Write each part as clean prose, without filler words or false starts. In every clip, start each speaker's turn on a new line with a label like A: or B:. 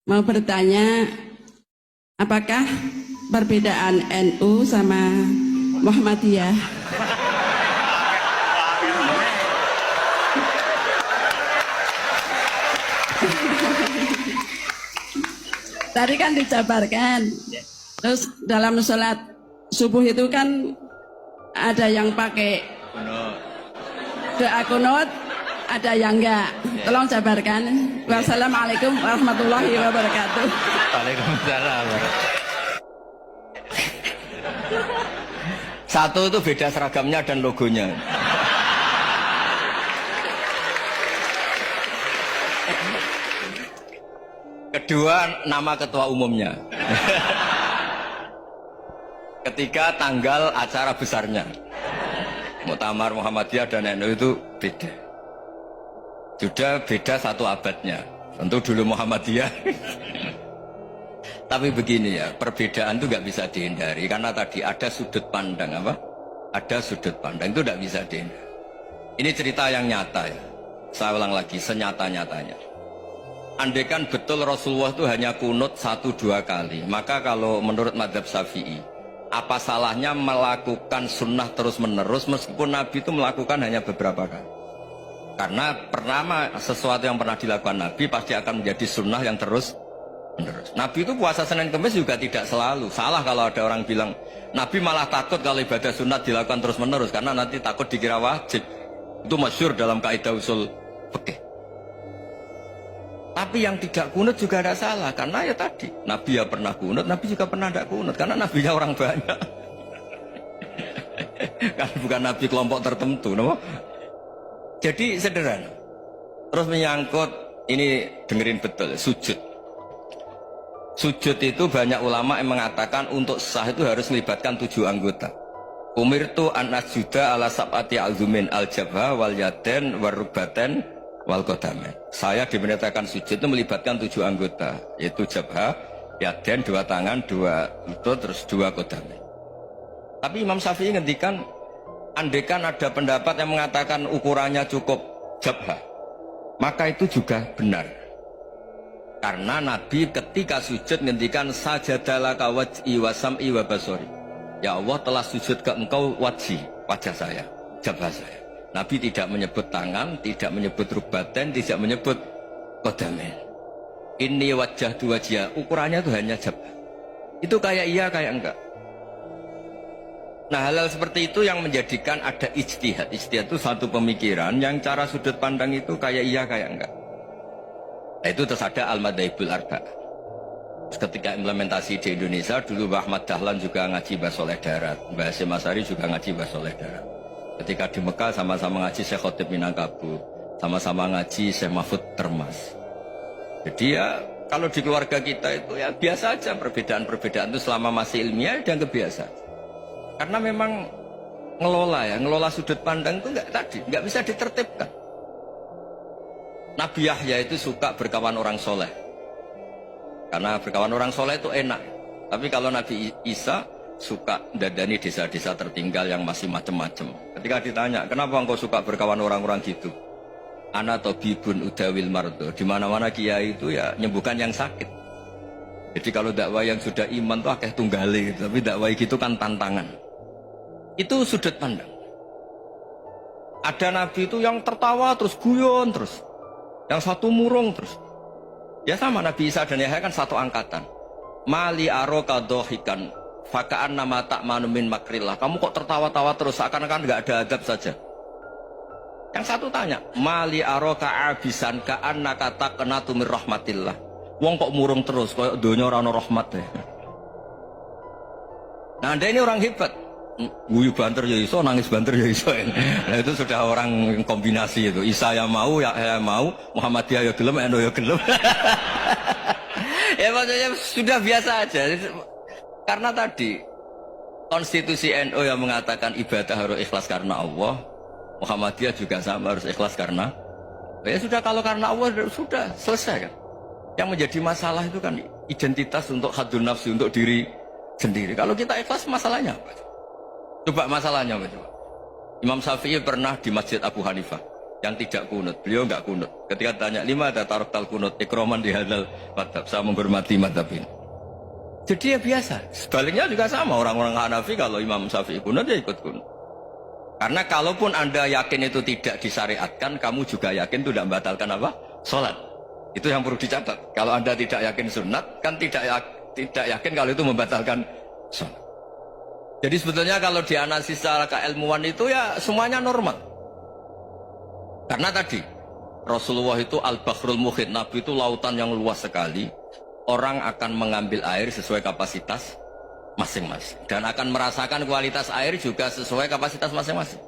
A: Mau bertanya, apakah perbedaan NU sama Muhammadiyah? Tadi kan dijabarkan. Terus dalam sholat subuh itu kan ada yang pakai doa kunut, ada yang enggak. Tolong jabarkan. Wassalamualaikum warahmatullahi wabarakatuh.
B: Waalaikumsalam. Satu itu beda seragamnya dan logonya. Kedua, nama ketua umumnya. Ketiga, tanggal acara besarnya. Muktamar Muhammadiyah dan NU itu beda. Sudah beda satu abadnya. Tentu dulu Muhammadiyah. Tapi begini ya, perbedaan itu nggak bisa dihindari karena tadi ada sudut pandang apa? Ada sudut pandang itu nggak bisa dihindari. Ini cerita yang nyata ya. Saya ulang lagi, senyata-nyatanya. Andaikan betul Rasulullah itu hanya kunut 1-2 kali, maka kalau menurut mazhab Syafi'i, apa salahnya melakukan sunnah terus-menerus meskipun Nabi itu melakukan hanya beberapa kali? Karena pertama sesuatu yang pernah dilakukan Nabi pasti akan menjadi sunnah yang terus-menerus. Nabi itu puasa Senin Kamis juga tidak selalu. Salah kalau ada orang bilang Nabi malah takut kalau ibadah sunat dilakukan terus-menerus karena nanti takut dikira wajib. Itu masyhur dalam kaidah usul fikih. Tapi yang tidak kunut juga ada salah karena ya tadi Nabi ya pernah kunut, Nabi juga pernah tidak kunut karena nabinya orang banyak. Kan bukan Nabi kelompok tertentu, no? Jadi sederhana. Terus menyangkut ini dengerin betul sujud. Sujud itu banyak ulama yang mengatakan untuk sah itu harus melibatkan 7 anggota. Umirtu an asjuda ala sab'ati alzumin al-jabha wal yaden warrubaten wal qadamen. Saya diperintahkan sujud itu melibatkan 7 anggota, yaitu jabha, yaden 2 tangan, 2 lutut, terus 2 qadamen. Tapi Imam Syafi'i ngendikan, andaikan ada pendapat yang mengatakan ukurannya cukup jabha, maka itu juga benar. Karena Nabi ketika sujud ngendikan sajadalaka wajhi wa sam'i wa basori. Ya Allah telah sujud ke engkau wajah saya, jabha saya. Nabi tidak menyebut tangan, tidak menyebut rubaten, tidak menyebut qadamen. Ini wajah dua wajah, ukurannya itu hanya jabha. Itu kayak iya, kayak enggak. Nah hal-hal seperti itu yang menjadikan ada ijtihad. Ijtihad itu satu pemikiran yang cara sudut pandang itu kayak iya, kayak enggak. Nah itu terus ada al-madhaibul arba'ah. Ketika implementasi di Indonesia, dulu Mbah Ahmad Dahlan juga ngaji Basoleh Darat, Mbah Hasyim Asy'ari juga ngaji Basoleh Darat. Ketika di Mekah sama-sama ngaji Syekh Khotib Minangkabau, sama-sama ngaji Syekh Mahfud Termas. Jadi ya kalau di keluarga kita itu ya biasa aja perbedaan-perbedaan itu selama masih ilmiah dan kebiasaan. Karena memang ngelola sudut pandang itu nggak bisa ditertibkan. Nabi Yahya itu suka berkawan orang soleh. Karena berkawan orang soleh itu enak. Tapi kalau Nabi Isa suka dadani desa-desa tertinggal yang masih macem-macem. Ketika ditanya, kenapa engkau suka berkawan orang-orang gitu? Ana tabibun udawil mardo. Di mana-mana kiai itu ya nyembuhkan yang sakit. Jadi kalau dakwah yang sudah iman tuh akeh tunggale gitu. Tapi dakwah gitu kan tantangan. Itu sudut pandang. Ada nabi itu yang tertawa terus guyon terus. Yang satu murung terus. Ya sama Nabi Isa dan Yahya kan satu angkatan. Mali aroka dohikan fakaan nama tak manumin makrillah. Kamu kok tertawa-tawa terus seakan-akan nggak ada adab saja. Yang satu tanya, mali aroka abisan kaan nakata kena tumir rahmatillah. Wong kok murung terus, kok dunia orang rahmat deh. Nah anda ini orang hebat. Guyu banter ya iso, nangis banter ya iso. Nah itu sudah orang kombinasi itu. Isa ya mau, ya mau, Muhammadiyah ya gelem, NU ya gelem. Ya maksudnya sudah biasa aja. Karena tadi konstitusi NU yang mengatakan ibadah harus ikhlas karena Allah, Muhammadiyah juga sama harus ikhlas karena ya sudah, kalau karena Allah sudah selesai kan. Yang menjadi masalah itu kan identitas untuk hadun nafsi, untuk diri sendiri. Kalau kita ikhlas masalahnya apa? Coba masalahnya apa coba? Imam Syafi'i pernah di Masjid Abu Hanifah. yang tidak kunut. Beliau nggak kunut. Ketika tanya 5 ada taruh tal kunut, ikroman di hadal madhab. Saya menghormati madhab ini. Jadi ya biasa. Sebaliknya juga sama. Orang-orang Hanafi kalau Imam Syafi'i kunut ya ikut kunut. Karena kalaupun Anda yakin itu tidak disyariatkan, kamu juga yakin itu tidak membatalkan apa? Sholat. Itu yang perlu dicatat. Kalau Anda tidak yakin sunat, kan tidak yakin kalau itu membatalkan sholat. Jadi sebetulnya kalau dianalisis secara keilmuan itu ya semuanya normal. Karena tadi Rasulullah itu al-bahrul muhit, Nabi itu lautan yang luas sekali. Orang akan mengambil air sesuai kapasitas masing-masing dan akan merasakan kualitas air juga sesuai kapasitas masing-masing.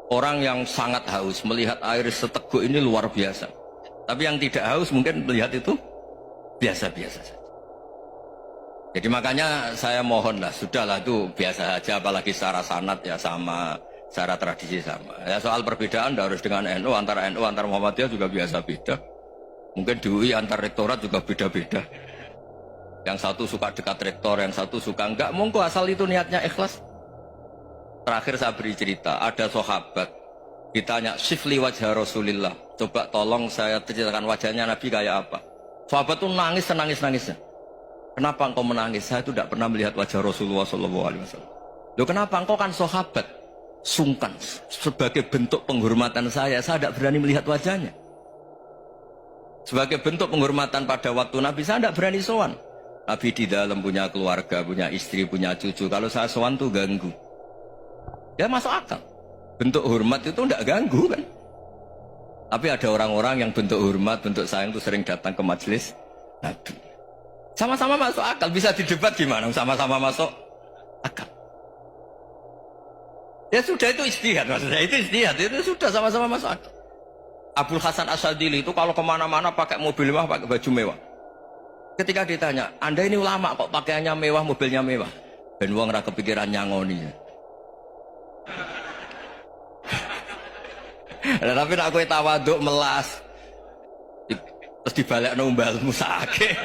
B: Orang yang sangat haus melihat air seteguk ini luar biasa. Tapi yang tidak haus mungkin melihat itu biasa-biasa saja. Jadi makanya saya mohonlah, sudahlah itu biasa saja, apalagi secara sanad ya sama, secara tradisi sama. Ya soal perbedaan harus dengan NU, antara Muhammadiyah juga biasa beda. Mungkin di UI antar rektorat juga beda-beda. Yang satu suka dekat rektor, yang satu suka enggak. Monggo asal itu niatnya ikhlas. Terakhir saya beri cerita, ada sahabat ditanya, "Sifli wajah Rasulillah." Coba tolong saya ceritakan wajahnya Nabi kayak apa. Sahabat itu nangis senangis-nangisnya. Kenapa engkau menangis? Saya itu tidak pernah melihat wajah Rasulullah SAW. Loh kenapa? Engkau kan sahabat. Sungkan. Sebagai bentuk penghormatan saya tidak berani melihat wajahnya. Sebagai bentuk penghormatan pada waktu Nabi, saya tidak berani sowan. Nabi di dalam punya keluarga, punya istri, punya cucu. Kalau saya sowan tuh ganggu. Ya masuk akal. Bentuk hormat itu tidak ganggu kan. Tapi ada orang-orang yang bentuk hormat, bentuk sayang itu sering datang ke majelis Nabi. Sama-sama masuk akal, bisa didebat gimana? Sama-sama masuk akal. Ya sudah, itu ijtihad maksudnya, itu ijtihad, itu sudah sama-sama masuk akal. Abul Hasan Asyadili itu kalau kemana-mana pakai mobil mewah, pakai baju mewah. Ketika ditanya, Anda ini ulama kok pakaiannya mewah, mobilnya mewah? Ben wong ra kepikiran nyangoni. Nah, tapi nak kowe tawaduk melas, terus dibalik numbalmu sakit.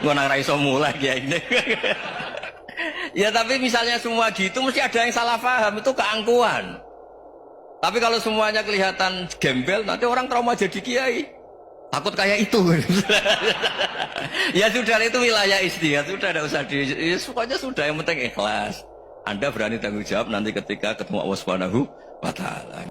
B: Ngono ora iso mulai kiai ini. Ya tapi misalnya semua gitu mesti ada yang salah paham, itu keangkuhan. Tapi kalau semuanya kelihatan gembel, nanti orang trauma jadi kiai. Takut kayak itu. Ya sudah, itu wilayah ijtihad, sudah tidak usah ya, pokoknya sudah, yang penting ikhlas. Anda berani tanggung jawab nanti ketika ketemu Allah Subhanahu wa taala.